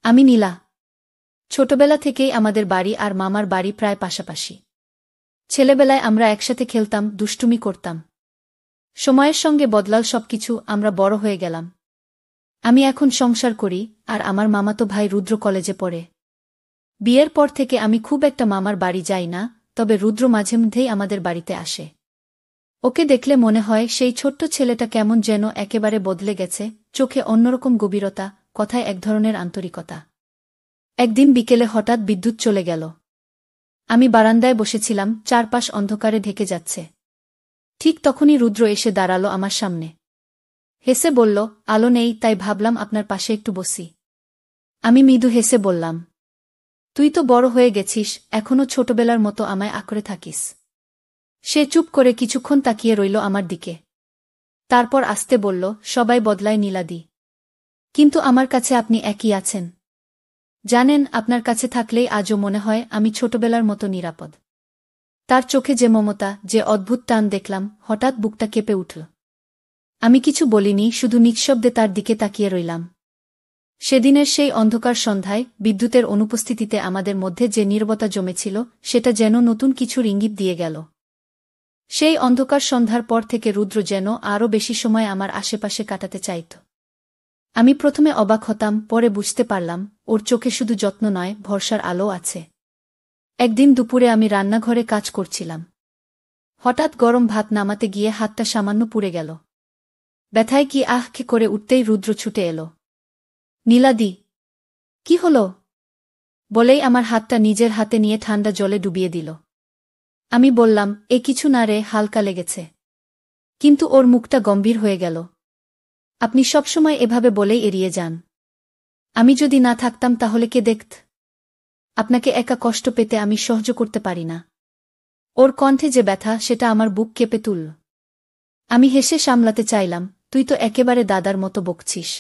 আমি নীলা। ছোটবেলা থেকেই আমাদের বাড়ি আর মামার বাড়ি প্রায় পাশাপাশি। ছেলেবেলায় আমরা একসাথে খেলতাম, দুষ্টুমি করতাম। সময়ের সঙ্গে বদলাল সবকিছু, আমরা বড় হয়ে গেলাম। আমি এখন সংসার করি, আর আমার মামাতো ভাই রুদ্র কলেজে পড়ে। বিয়ের পর থেকে আমি খুব একটা মামার বাড়ি যাই না, তবে রুদ্র মাঝে মধ্যেই আমাদের বাড়িতে আসে। ওকে দেখলে মনে হয় সেই ছোট্ট ছেলেটা কেমন যেন একেবারে বদলে গেছে, চোখে অন্যরকম গভীরতা, কথায় এক ধরনের আন্তরিকতা। একদিন বিকেলে হঠাৎ বিদ্যুৎ চলে গেল। আমি বারান্দায় বসেছিলাম, চারপাশ অন্ধকারে ঢেকে যাচ্ছে। ঠিক তখনই রুদ্র এসে দাঁড়ালো আমার সামনে। হেসে বলল, আলো নেই, তাই ভাবলাম আপনার পাশে একটু বসি। আমি মৃদু হেসে বললাম, তুই তো বড় হয়ে গেছিস, এখনো ছোটবেলার মতো আমায় আঁকড়ে থাকিস। সে চুপ করে কিছুক্ষণ তাকিয়ে রইল আমার দিকে। তারপর আস্তে বলল, সবাই বদলায় নীলাদি, কিন্তু আমার কাছে আপনি একই আছেন। জানেন, আপনার কাছে থাকলেই আজও মনে হয় আমি ছোটবেলার মতো নিরাপদ। তার চোখে যে মমতা, যে অদ্ভুত টান দেখলাম, হঠাৎ বুকটা কেঁপে উঠল। আমি কিছু বলিনি, শুধু নিঃশব্দে তার দিকে তাকিয়ে রইলাম। সেদিনের সেই অন্ধকার সন্ধ্যায় বিদ্যুতের অনুপস্থিতিতে আমাদের মধ্যে যে নীরবতা জমেছিল, সেটা যেন নতুন কিছুর ইঙ্গিত দিয়ে গেল। সেই অন্ধকার সন্ধ্যার পর থেকে রুদ্র যেন আরও বেশি সময় আমার আশেপাশে কাটাতে চাইত। আমি প্রথমে অবাক হতাম, পরে বুঝতে পারলাম ওর চোখে শুধু যত্ন নয়, ভরসার আলো আছে। একদিন দুপুরে আমি রান্নাঘরে কাজ করছিলাম। হঠাৎ গরম ভাত নামাতে গিয়ে হাতটা সামান্য পুড়ে গেল। ব্যথায় কি আহকে করে উঠতেই রুদ্র ছুটে এলো। নীলাদি, কি হলো? বলেই আমার হাতটা নিজের হাতে নিয়ে ঠান্ডা জলে ডুবিয়ে দিল। আমি বললাম, এ কিছু না রে, হালকা লেগেছে। কিন্তু ওর মুখটা গম্ভীর হয়ে গেল। আপনি সবসময় এভাবে বলেই এড়িয়ে যান। আমি যদি না থাকতাম তাহলে কে দেখত? আপনাকে একা কষ্ট পেতে আমি সহ্য করতে পারি না। ওর কণ্ঠে যে ব্যথা, সেটা আমার বুক কেঁপে তুলল। আমি হেসে সামলাতে চাইলাম, তুই তো একেবারে দাদার মতো বকছিস।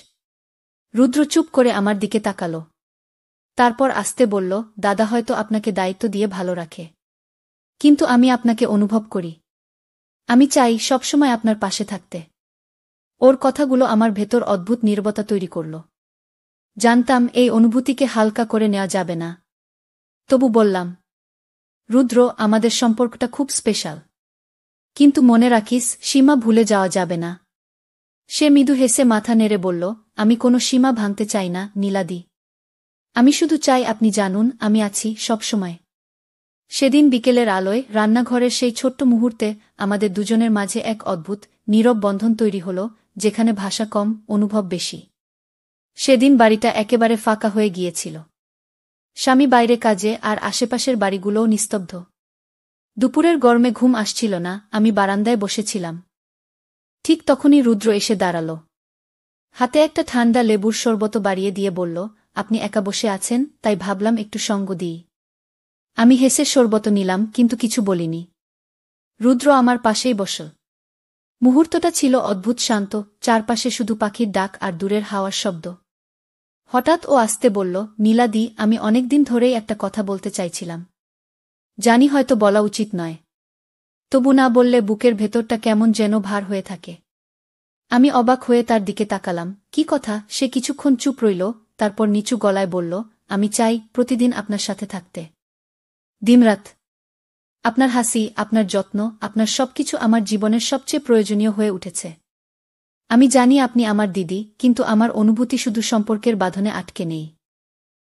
রুদ্র চুপ করে আমার দিকে তাকালো। তারপর আস্তে বলল, দাদা হয়তো আপনাকে দায়িত্ব দিয়ে ভালো রাখে, কিন্তু আমি আপনাকে অনুভব করি। আমি চাই সবসময় আপনার পাশে থাকতে। ওর কথাগুলো আমার ভেতর অদ্ভুত নীরবতা তৈরি করল। জানতাম এই অনুভূতিকে হালকা করে নেওয়া যাবে না। তবু বললাম, রুদ্র, আমাদের সম্পর্কটা খুব স্পেশাল। কিন্তু মনে রাখিস, সীমা ভুলে যাওয়া যাবে না। সে মৃদু হেসে মাথা নেড়ে বলল, আমি কোনো সীমা ভাঙতে চাই না নীলাদি। আমি শুধু চাই আপনি জানুন আমি আছি সবসময়। সেদিন বিকেলের আলোয় রান্নাঘরের সেই ছোট্ট মুহূর্তে আমাদের দুজনের মাঝে এক অদ্ভুত, নীরব বন্ধন তৈরি হল, যেখানে ভাষা কম, অনুভব বেশি। সেদিন বাড়িটা একেবারে ফাঁকা হয়ে গিয়েছিল। স্বামী বাইরে কাজে, আর আশেপাশের বাড়িগুলোও নিস্তব্ধ। দুপুরের গরমে ঘুম আসছিল না, আমি বারান্দায় বসেছিলাম। ঠিক তখনই রুদ্র এসে দাঁড়াল। হাতে একটা ঠান্ডা লেবুর শরবত বাড়িয়ে দিয়ে বলল, আপনি একা বসে আছেন, তাই ভাবলাম একটু সঙ্গ দিই। আমি হেসে শরবত নিলাম, কিন্তু কিছু বলিনি। রুদ্র আমার পাশেই বসল। মুহূর্তটা ছিল অদ্ভুত শান্ত, চারপাশে শুধু পাখির ডাক আর দূরের হাওয়ার শব্দ। হঠাৎ ও আস্তে বলল, নীলাদি, আমি অনেকদিন ধরেই একটা কথা বলতে চাইছিলাম। জানি হয়তো বলা উচিত নয়, তবু না বললে বুকের ভেতরটা কেমন যেন ভার হয়ে থাকে। আমি অবাক হয়ে তার দিকে তাকালাম। কি কথা? সে কিছুক্ষণ চুপ রইল, তারপর নিচু গলায় বলল, আমি চাই প্রতিদিন আপনার সাথে থাকতে। দিনরাত। আপনার হাসি, আপনার যত্ন, আপনার সবকিছু আমার জীবনের সবচেয়ে প্রয়োজনীয় হয়ে উঠেছে। আমি জানি আপনি আমার দিদি, কিন্তু আমার অনুভূতি শুধু সম্পর্কের বাঁধনে আটকে নেই।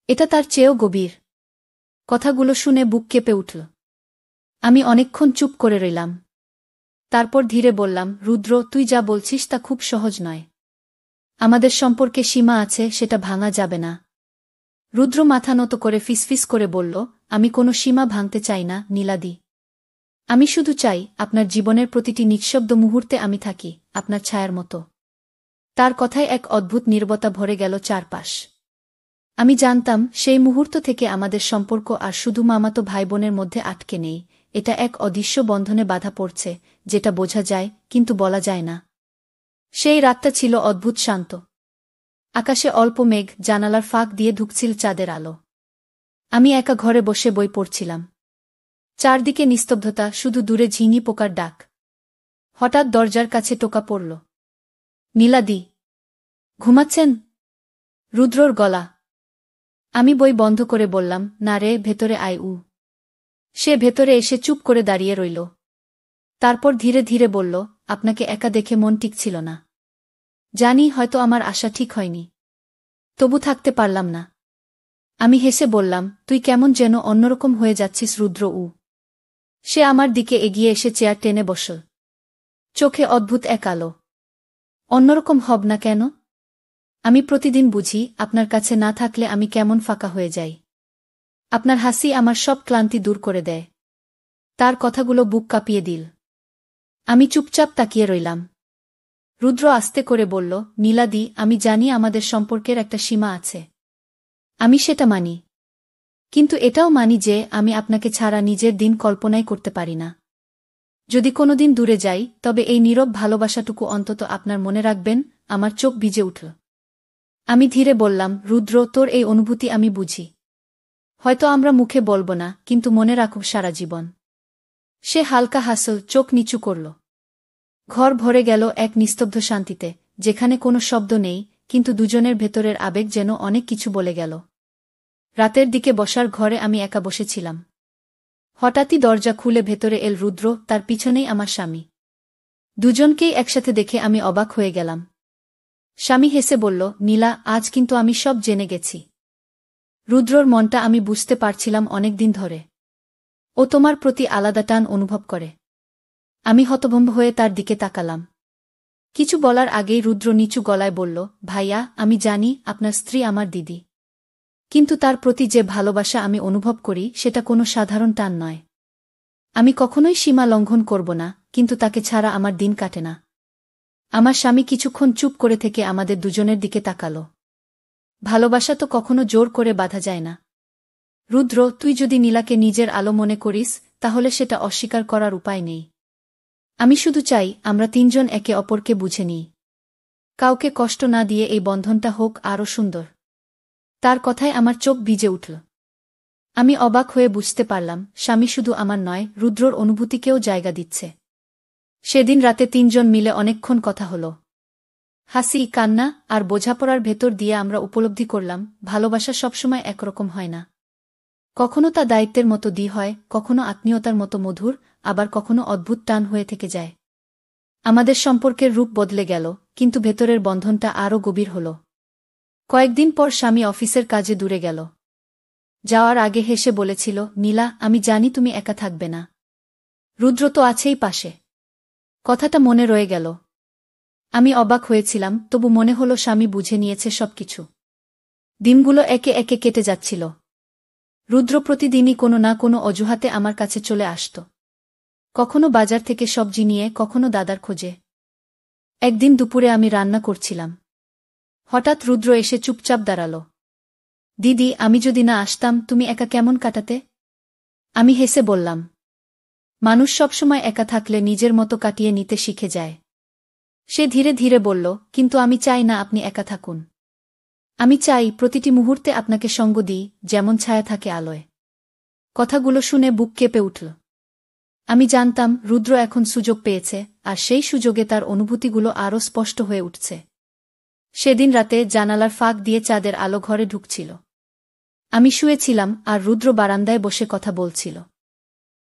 এটা তার চেয়েও গভীর। কথাগুলো শুনে বুক কেঁপে উঠল। আমি অনেকক্ষণ চুপ করে রইলাম। তারপর ধীরে বললাম, রুদ্র, তুই যা বলছিস তা খুব সহজ নয়। আমাদের সম্পর্কে সীমা আছে, সেটা ভাঙা যাবে না। রুদ্র মাথা নত করে ফিসফিস করে বলল, আমি কোনো সীমা ভাঙতে চাই না নীলাদি। আমি শুধু চাই আপনার জীবনের প্রতিটি নিঃশব্দ মুহূর্তে আমি থাকি, আপনার ছায়ার মতো। তার কথায় এক অদ্ভুত নীরবতা ভরে গেল চারপাশ। আমি জানতাম সেই মুহূর্ত থেকে আমাদের সম্পর্ক আর শুধু মামাতো ভাইবোনের মধ্যে আটকে নেই, এটা এক অদৃশ্য বন্ধনে বাধা পড়ছে, যেটা বোঝা যায় কিন্তু বলা যায় না। সেই রাতটা ছিল অদ্ভুত শান্ত। আকাশে অল্প মেঘ, জানালার ফাঁক দিয়ে ঢুকছিল চাঁদের আলো। আমি একা ঘরে বসে বই পড়ছিলাম। চারদিকে নিস্তব্ধতা, শুধু দূরে ঝিঙি পোকার ডাক। হঠাৎ দরজার কাছে টোকা পড়ল। নীলাদি, ঘুমাচ্ছেন? রুদ্রর গলা। আমি বই বন্ধ করে বললাম, না রে, ভেতরে আয়। সে ভেতরে এসে চুপ করে দাঁড়িয়ে রইল। তারপর ধীরে ধীরে বলল, আপনাকে একা দেখে মন টিকছিল না। জানি হয়তো আমার আশা ঠিক হয়নি, তবু থাকতে পারলাম না। আমি হেসে বললাম, তুই কেমন যেন অন্যরকম হয়ে যাচ্ছিস রুদ্র। সে আমার দিকে এগিয়ে এসে চেয়ার টেনে বসল। চোখে অদ্ভুত এক আলো। অন্যরকম হব না কেন? আমি প্রতিদিন বুঝি আপনার কাছে না থাকলে আমি কেমন ফাঁকা হয়ে যাই। আপনার হাসি আমার সব ক্লান্তি দূর করে দেয়। তার কথাগুলো বুক কাঁপিয়ে দিল। আমি চুপচাপ তাকিয়ে রইলাম। রুদ্র আস্তে করে বলল, নীলাদি, আমি জানি আমাদের সম্পর্কের একটা সীমা আছে। আমি সেটা মানি। কিন্তু এটাও মানি যে আমি আপনাকে ছাড়া নিজের দিন কল্পনাই করতে পারি না। যদি কোনোদিন দূরে যাই, তবে এই নীরব ভালোবাসাটুকু অন্তত আপনার মনে রাখবেন। আমার চোখ ভিজে উঠল। আমি ধীরে বললাম, রুদ্র, তোর এই অনুভূতি আমি বুঝি। হয়তো আমরা মুখে বলব না, কিন্তু মনে রাখব সারা জীবন। সে হালকা হাসল, চোখ নিচু করল। ঘর ভরে গেল এক নিস্তব্ধ শান্তিতে, যেখানে কোনো শব্দ নেই, কিন্তু দুজনের ভেতরের আবেগ যেন অনেক কিছু বলে গেল। রাতের দিকে বসার ঘরে আমি একা বসেছিলাম। হঠাৎই দরজা খুলে ভেতরে এল রুদ্র, তার পিছনেই আমার স্বামী। দুজনকেই একসাথে দেখে আমি অবাক হয়ে গেলাম। স্বামী হেসে বলল, নীলা, আজ কিন্তু আমি সব জেনে গেছি। রুদ্রর মনটা আমি বুঝতে পারছিলাম অনেক দিন ধরে। ও তোমার প্রতি আলাদা টান অনুভব করে। আমি হতভম্ব হয়ে তার দিকে তাকালাম। কিছু বলার আগেই রুদ্র নিচু গলায় বলল, ভাইয়া, আমি জানি আপনার স্ত্রী আমার দিদি। কিন্তু তার প্রতি যে ভালোবাসা আমি অনুভব করি সেটা কোনো সাধারণ টান নয়। আমি কখনোই সীমা লঙ্ঘন করব না, কিন্তু তাকে ছাড়া আমার দিন কাটে না। আমার স্বামী কিছুক্ষণ চুপ করে থেকে আমাদের দুজনের দিকে তাকাল। ভালোবাসা তো কখনো জোর করে বাঁধা যায় না। রুদ্র, তুই যদি নীলাকে নিজের আলো মনে করিস, তাহলে সেটা অস্বীকার করার উপায় নেই। আমি শুধু চাই আমরা তিনজন একে অপরকে বুঝে নিই। কাউকে কষ্ট না দিয়ে এই বন্ধনটা হোক আরও সুন্দর। তার কথায় আমার চোখ ভিজে উঠল। আমি অবাক হয়ে বুঝতে পারলাম, স্বামী শুধু আমার নয়, রুদ্রর অনুভূতিকেও জায়গা দিচ্ছে। সেদিন রাতে তিনজন মিলে অনেকক্ষণ কথা হলো। হাসি, কান্না আর বোঝাপড়ার ভেতর দিয়ে আমরা উপলব্ধি করলাম, ভালোবাসা সবসময় একরকম হয় না। কখনো তা দায়িত্বের মতো হয়, কখনো আত্মীয়তার মতো মধুর, আবার কখনো অদ্ভুত টান হয়ে থেকে যায়। আমাদের সম্পর্কের রূপ বদলে গেল, কিন্তু ভেতরের বন্ধনটা আরও গভীর হল। কয়েকদিন পর স্বামী অফিসের কাজে দূরে গেল। যাওয়ার আগে হেসে বলেছিল, নীলা, আমি জানি তুমি একা থাকবে না। রুদ্র তো আছেই পাশে। কথাটা মনে রয়ে গেল। আমি অবাক হয়েছিলাম, তবু মনে হলো স্বামী বুঝে নিয়েছে সবকিছু। দিনগুলো একে একে কেটে যাচ্ছিল। রুদ্র প্রতিদিনই কোনো না কোনো অজুহাতে আমার কাছে চলে আসত। কখনো বাজার থেকে সবজি নিয়ে, কখনো দাদার খোঁজে। একদিন দুপুরে আমি রান্না করছিলাম। হঠাৎ রুদ্র এসে চুপচাপ দাঁড়াল। দিদি, আমি যদি না আসতাম তুমি একা কেমন কাটাতে? আমি হেসে বললাম, মানুষ সবসময় একা থাকলে নিজের মতো কাটিয়ে নিতে শিখে যায়। সে ধীরে ধীরে বলল, কিন্তু আমি চাই না আপনি একা থাকুন। আমি চাই প্রতিটি মুহূর্তে আপনাকে সঙ্গ দিই, যেমন ছায়া থাকে আলোয়। কথাগুলো শুনে বুক কেঁপে উঠল। আমি জানতাম রুদ্র এখন সুযোগ পেয়েছে, আর সেই সুযোগে তার অনুভূতিগুলো আরও স্পষ্ট হয়ে উঠছে। সেদিন রাতে জানালার ফাঁক দিয়ে চাঁদের আলো ঘরে ঢুকছিল। আমি শুয়েছিলাম, আর রুদ্র বারান্দায় বসে কথা বলছিল।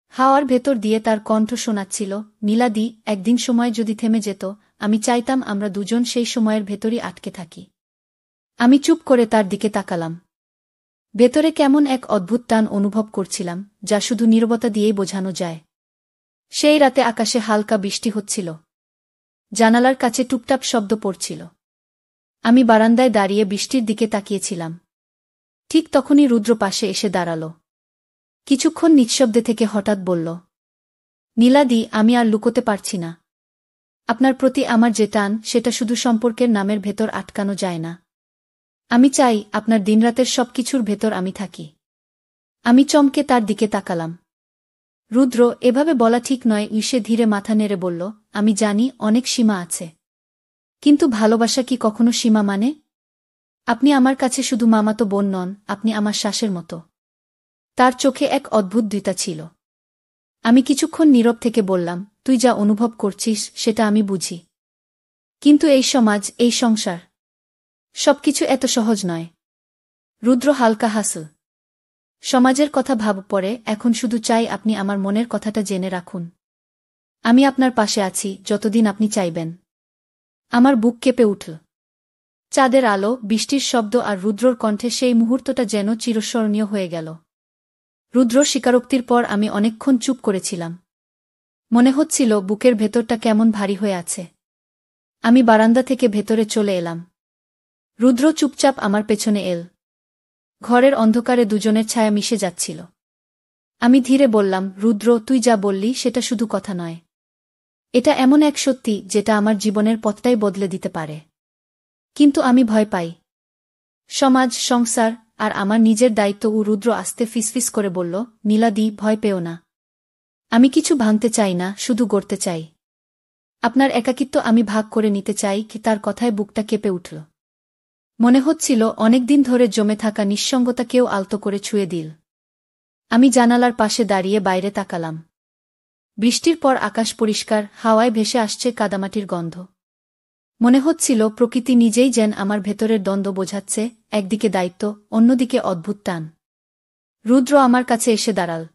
হাওয়ার ভেতর দিয়ে তার কণ্ঠ শোনাচ্ছিল, নীলাদি, একদিন সময় যদি থেমে যেত, আমি চাইতাম আমরা দুজন সেই সময়ের ভেতরই আটকে থাকি। আমি চুপ করে তার দিকে তাকালাম। ভেতরে কেমন এক অদ্ভুত টান অনুভব করছিলাম, যা শুধু নীরবতা দিয়েই বোঝানো যায়। সেই রাতে আকাশে হালকা বৃষ্টি হচ্ছিল। জানালার কাছে টুপটাপ শব্দ পড়ছিল। আমি বারান্দায় দাঁড়িয়ে বৃষ্টির দিকে তাকিয়েছিলাম। ঠিক তখনই রুদ্র পাশে এসে দাঁড়াল। কিছুক্ষণ নিঃশব্দে থেকে হঠাৎ বলল, নীলাদি, আমি আর লুকোতে পারছি না। আপনার প্রতি আমার যে টান, সেটা শুধু সম্পর্কের নামের ভেতর আটকানো যায় না। আমি চাই আপনার দিনরাতের সবকিছুর ভেতর আমি থাকি। আমি চমকে তার দিকে তাকালাম। রুদ্র, এভাবে বলা ঠিক নয়। সে ধীরে মাথা নেড়ে বলল, আমি জানি অনেক সীমা আছে। কিন্তু ভালোবাসা কি কখনো সীমা মানে? আপনি আমার কাছে শুধু মামাতো বোন নন, আপনি আমার শ্বাসের মতো। তার চোখে এক অদ্ভুত দ্বিধা ছিল। আমি কিছুক্ষণ নীরব থেকে বললাম, তুই যা অনুভব করছিস সেটা আমি বুঝি। কিন্তু এই সমাজ, এই সংসার, সবকিছু এত সহজ নয়। রুদ্র হালকা হাসল। সমাজের কথা ভাব পরে, এখন শুধু চাই আপনি আমার মনের কথাটা জেনে রাখুন। আমি আপনার পাশে আছি যতদিন আপনি চাইবেন। আমার বুক কেঁপে উঠল। চাঁদের আলো, বৃষ্টির শব্দ আর রুদ্রর কণ্ঠে সেই মুহূর্তটা যেন চিরস্মরণীয় হয়ে গেল। রুদ্র স্বীকারোক্তির পর আমি অনেকক্ষণ চুপ করেছিলাম। মনে হচ্ছিল বুকের ভেতরটা কেমন ভারী হয়ে আছে। আমি বারান্দা থেকে ভেতরে চলে এলাম। রুদ্র চুপচাপ আমার পেছনে এল। ঘরের অন্ধকারে দুজনের ছায়া মিশে যাচ্ছিল। আমি ধীরে বললাম, রুদ্র, তুই যা বললি সেটা শুধু কথা নয়। এটা এমন এক সত্যি যেটা আমার জীবনের পথটাই বদলে দিতে পারে। কিন্তু আমি ভয় পাই। সমাজ, সংসার আর আমার নিজের দায়িত্ব। রুদ্র আস্তে ফিসফিস করে বলল, নীলাদি, ভয় পেও না। আমি কিছু ভাঙতে চাই না, শুধু গড়তে চাই। আপনার একাকিত্ব আমি ভাগ করে নিতে চাই। কি তার কথায় বুকটা কেঁপে উঠল। মনে হচ্ছিল অনেকদিন ধরে জমে থাকা নিঃসঙ্গতা কেউ আলতো করে ছুঁয়ে দিল। আমি জানালার পাশে দাঁড়িয়ে বাইরে তাকালাম। বৃষ্টির পর আকাশ পরিষ্কার, হাওয়ায় ভেসে আসছে কাদামাটির গন্ধ। মনে হচ্ছিল প্রকৃতি নিজেই যেন আমার ভেতরের দ্বন্দ্ব বোঝাচ্ছে, একদিকে দায়িত্ব, অন্যদিকে অদ্ভুত টান। রুদ্র আমার কাছে এসে দাঁড়াল।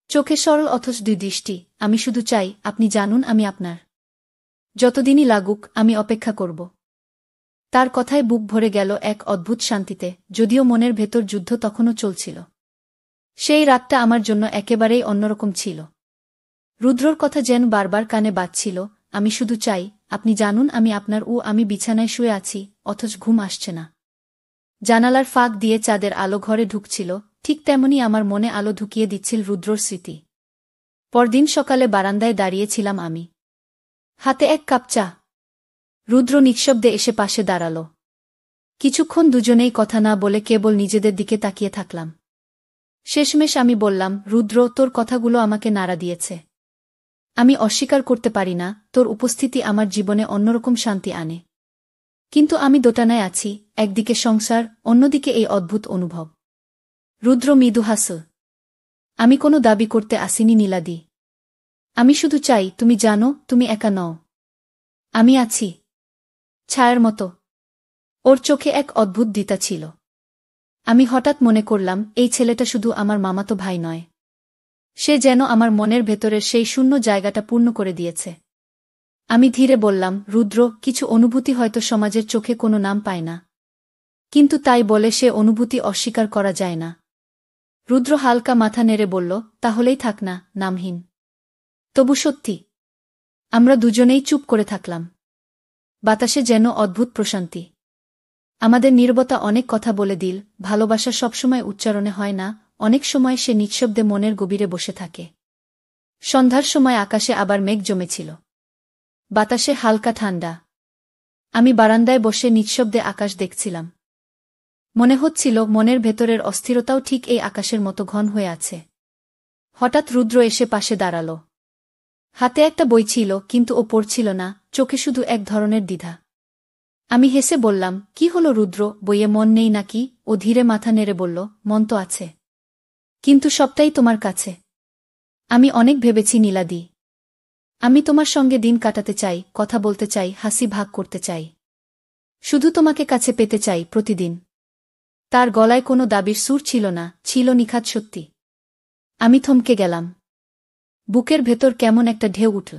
চোখে সরল অথচ দুই দৃষ্টি। আমি শুধু চাই আপনি জানুন আমি আপনার। যতদিনই লাগুক আমি অপেক্ষা করব। তার কথায় বুক ভরে গেল এক অদ্ভুত শান্তিতে, যদিও মনের ভেতর যুদ্ধ তখনও চলছিল। সেই রাতটা আমার জন্য একেবারেই অন্যরকম ছিল। রুদ্রর কথা যেন বারবার কানে বাজছিল, আমি শুধু চাই আপনি জানুন আমি আপনার। আমি বিছানায় শুয়ে আছি, অথচ ঘুম আসছে না। জানালার ফাঁক দিয়ে চাঁদের আলো ঘরে ঢুকছিল, ঠিক তেমনি আমার মনে আলো ঢুকিয়ে দিচ্ছিল রুদ্রর স্মৃতি। পরদিন সকালে বারান্দায় দাঁড়িয়েছিলাম আমি, হাতে এক কাপ চা। রুদ্র নিঃশব্দে এসে পাশে দাঁড়াল। কিছুক্ষণ দুজনেই কথা না বলে কেবল নিজেদের দিকে তাকিয়ে থাকলাম। শেষমেশ আমি বললাম, রুদ্র, তোর কথাগুলো আমাকে নাড়া দিয়েছে। আমি অস্বীকার করতে পারি না, তোর উপস্থিতি আমার জীবনে অন্যরকম শান্তি আনে। কিন্তু আমি দোটানায় আছি, একদিকে সংসার, অন্যদিকে এই অদ্ভুত অনুভব। রুদ্র মৃদু হাসল। আমি কোনো দাবি করতে আসিনি নীলাদি। আমি শুধু চাই তুমি জানো তুমি একা নও। আমি আছি, ছায়ার মতো। ওর চোখে এক অদ্ভুত দ্বিধা ছিল। আমি হঠাৎ মনে করলাম, এই ছেলেটা শুধু আমার মামাতো ভাই নয়। সে যেন আমার মনের ভেতরের সেই শূন্য জায়গাটা পূর্ণ করে দিয়েছে। আমি ধীরে বললাম, রুদ্র, কিছু অনুভূতি হয়তো সমাজের চোখে কোনো নাম পায় না। কিন্তু তাই বলে সে অনুভূতি অস্বীকার করা যায় না। রুদ্র হালকা মাথা নেড়ে বলল, তাহলেই থাক না, নামহীন। তবু সত্যি। আমরা দুজনেই চুপ করে থাকলাম। বাতাসে যেন অদ্ভুত প্রশান্তি। আমাদের নীরবতা অনেক কথা বলে দিল। ভালোবাসা সবসময় উচ্চারণে হয় না, অনেক সময় সে নিঃশব্দে মনের গভীরে বসে থাকে। সন্ধ্যার সময় আকাশে আবার মেঘ জমেছিল। বাতাসে হালকা ঠান্ডা। আমি বারান্দায় বসে নিঃশব্দে আকাশ দেখছিলাম। মনে হচ্ছিল মনের ভেতরের অস্থিরতাও ঠিক এই আকাশের মতো ঘন হয়ে আছে। হঠাৎ রুদ্র এসে পাশে দাঁড়াল। হাতে একটা বই ছিল, কিন্তু ও পড়ছিল না, চোখে শুধু এক ধরনের দ্বিধা। আমি হেসে বললাম, কি হলো রুদ্র, বইয়ে মন নেই নাকি? ও ধীরে মাথা নেড়ে বলল, মন তো আছে, কিন্তু সবটাই তোমার কাছে। আমি অনেক ভেবেছি নীলাদি। আমি তোমার সঙ্গে দিন কাটাতে চাই, কথা বলতে চাই, হাসি ভাগ করতে চাই। শুধু তোমাকে কাছে পেতে চাই প্রতিদিন। তার গলায় কোনো দাবির সুর ছিল না, ছিল নিখাত সত্যি। আমি থমকে গেলাম। বুকের ভেতর কেমন একটা ঢেউ উঠল।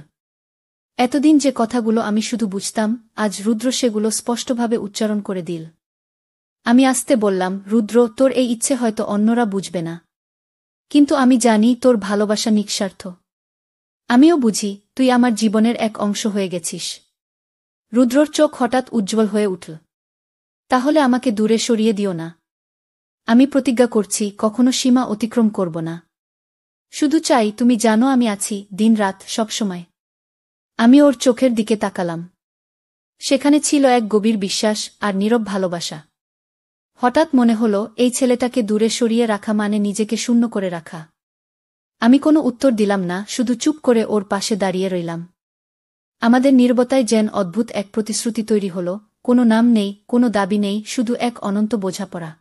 এতদিন যে কথাগুলো আমি শুধু বুঝতাম, আজ রুদ্র সেগুলো স্পষ্টভাবে উচ্চারণ করে দিল। আমি আস্তে বললাম, রুদ্র, তোর এই ইচ্ছে হয়তো অন্যরা বুঝবে না। কিন্তু আমি জানি তোর ভালোবাসা নিঃস্বার্থ। আমিও বুঝি, তুই আমার জীবনের এক অংশ হয়ে গেছিস। রুদ্রর চোখ হঠাৎ উজ্জ্বল হয়ে উঠল। তাহলে আমাকে দূরে সরিয়ে দিও না। আমি প্রতিজ্ঞা করছি, কখনো সীমা অতিক্রম করব না। শুধু চাই তুমি জানো আমি আছি, দিন রাত, সবসময়। আমি ওর চোখের দিকে তাকালাম। সেখানে ছিল এক গভীর বিশ্বাস আর নীরব ভালোবাসা। হঠাৎ মনে হলো, এই ছেলেটাকে দূরে সরিয়ে রাখা মানে নিজেকে শূন্য করে রাখা। আমি কোনো উত্তর দিলাম না, শুধু চুপ করে ওর পাশে দাঁড়িয়ে রইলাম। আমাদের নীরবতায় যেন অদ্ভুত এক প্রতিশ্রুতি তৈরি হল, কোনো নাম নেই, কোনো দাবি নেই, শুধু এক অনন্ত বোঝাপড়া।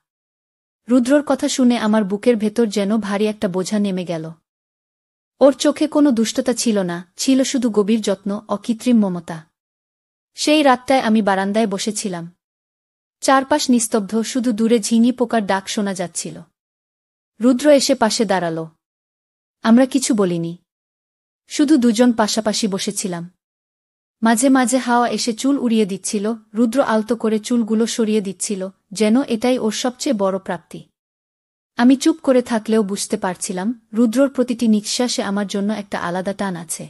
রুদ্রর কথা শুনে আমার বুকের ভেতর যেন ভারী একটা বোঝা নেমে গেল। ওর চোখে কোনো দুষ্টতা ছিল না, ছিল শুধু গভীর যত্ন, অকৃত্রিম মমতা। সেই রাতটায় আমি বারান্দায় বসেছিলাম। চারপাশ নিস্তব্ধ, শুধু দূরে ঝিঙি পোকার ডাক শোনা যাচ্ছিল। রুদ্র এসে পাশে দাঁড়াল। আমরা কিছু বলিনি, শুধু দুজন পাশাপাশি বসেছিলাম। মাঝে মাঝে হাওয়া এসে চুল উড়িয়ে দিচ্ছিল, রুদ্র আলতো করে চুলগুলো সরিয়ে দিচ্ছিল, যেন এটাই ওর সবচেয়ে বড় প্রাপ্তি। আমি চুপ করে থাকলেও বুঝতে পারছিলাম, রুদ্রর প্রতিটি নিঃশ্বাসে আমার জন্য একটা আলাদা টান আছে।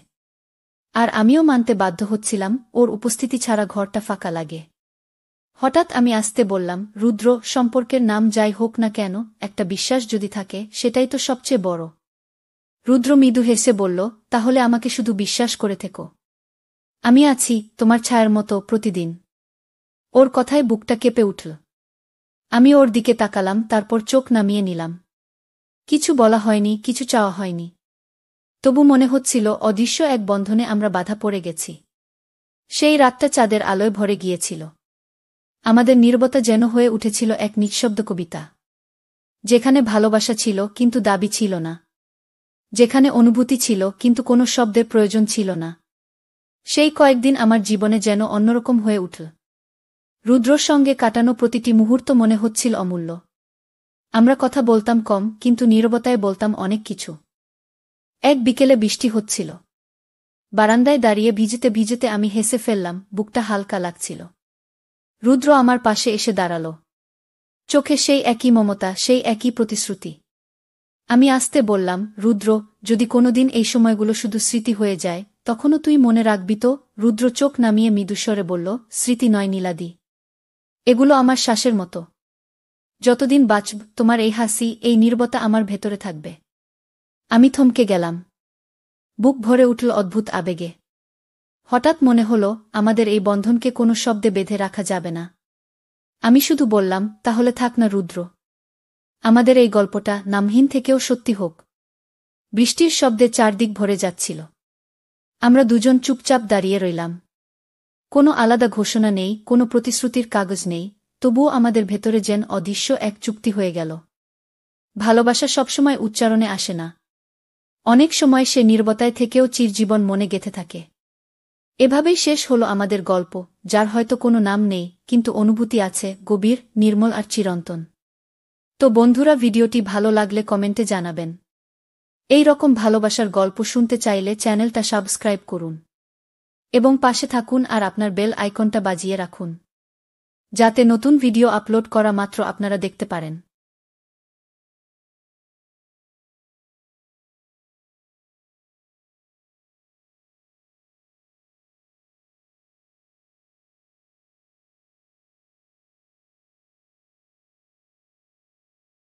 আর আমিও মানতে বাধ্য হচ্ছিলাম, ওর উপস্থিতি ছাড়া ঘরটা ফাঁকা লাগে। হঠাৎ আমি আস্তে বললাম, রুদ্র, সম্পর্কের নাম যাই হোক না কেন, একটা বিশ্বাস যদি থাকে সেটাই তো সবচেয়ে বড়। রুদ্র মৃদু হেসে বলল, তাহলে আমাকে শুধু বিশ্বাস করে থেকো। আমি আছি, তোমার ছায়ার মতো, প্রতিদিন। ওর কথায় বুকটা কেঁপে উঠল। আমি ওর দিকে তাকালাম, তারপর চোখ নামিয়ে নিলাম। কিছু বলা হয়নি, কিছু চাওয়া হয়নি। তবু মনে হচ্ছিল অদৃশ্য এক বন্ধনে আমরা বাধা পড়ে গেছি। সেই রাতটা চাঁদের আলোয় ভরে গিয়েছিল। আমাদের নীরবতা যেন হয়ে উঠেছিল এক নিঃশব্দ কবিতা। যেখানে ভালোবাসা ছিল কিন্তু দাবি ছিল না। যেখানে অনুভূতি ছিল কিন্তু কোনো শব্দের প্রয়োজন ছিল না। সেই কয়েকদিন আমার জীবনে যেন অন্যরকম হয়ে উঠল। রুদ্রর সঙ্গে কাটানো প্রতিটি মুহূর্ত মনে হচ্ছিল অমূল্য। আমরা কথা বলতাম কম, কিন্তু নীরবতায় বলতাম অনেক কিছু। এক বিকেলে বৃষ্টি হচ্ছিল। বারান্দায় দাঁড়িয়ে ভিজতে ভিজতে আমি হেসে ফেললাম, বুকটা হালকা লাগছিল। রুদ্র আমার পাশে এসে দাঁড়াল। চোখে সেই একই মমতা, সেই একই প্রতিশ্রুতি। আমি আস্তে বললাম, রুদ্র, যদি কোনোদিন এই সময়গুলো শুধু স্মৃতি হয়ে যায়, তখনও তুই মনে রাখবি তো? রুদ্র চোখ নামিয়ে মৃদুস্বরে বলল, স্মৃতি নয় নীলাদি, এগুলো আমার শ্বাসের মতো। যতদিন বাঁচব, তোমার এই হাসি, এই নীরবতা আমার ভেতরে থাকবে। আমি থমকে গেলাম। বুক ভরে উঠল অদ্ভুত আবেগে। হঠাৎ মনে হল, আমাদের এই বন্ধনকে কোনো শব্দে বেঁধে রাখা যাবে না। আমি শুধু বললাম, তাহলে থাক না রুদ্র। আমাদের এই গল্পটা নামহীন থেকেও সত্যি হোক। বৃষ্টির শব্দে চারদিক ভরে যাচ্ছিল। আমরা দুজন চুপচাপ দাঁড়িয়ে রইলাম। কোনো আলাদা ঘোষণা নেই, কোনো প্রতিশ্রুতির কাগজ নেই, তবুও আমাদের ভেতরে যেন অদৃশ্য এক চুক্তি হয়ে গেল। ভালোবাসা সবসময় উচ্চারণে আসে না। অনেক সময় সে নীরবতায় থেকেও চিরজীবন মনে গেঁথে থাকে। এভাবেই শেষ হলো আমাদের গল্প, যার হয়তো কোনো নাম নেই, কিন্তু অনুভূতি আছে, গভীর, নির্মল আর চিরন্তন। তো বন্ধুরা, ভিডিওটি ভালো লাগলে কমেন্টে জানাবেন। এই রকম ভালোবাসার গল্প শুনতে চাইলে চ্যানেলটা সাবস্ক্রাইব করুন এবং পাশে থাকুন আর আপনার বেল আইকনটা বাজিয়ে রাখুন, যাতে নতুন ভিডিও আপলোড করা মাত্র আপনারা দেখতে পারেন।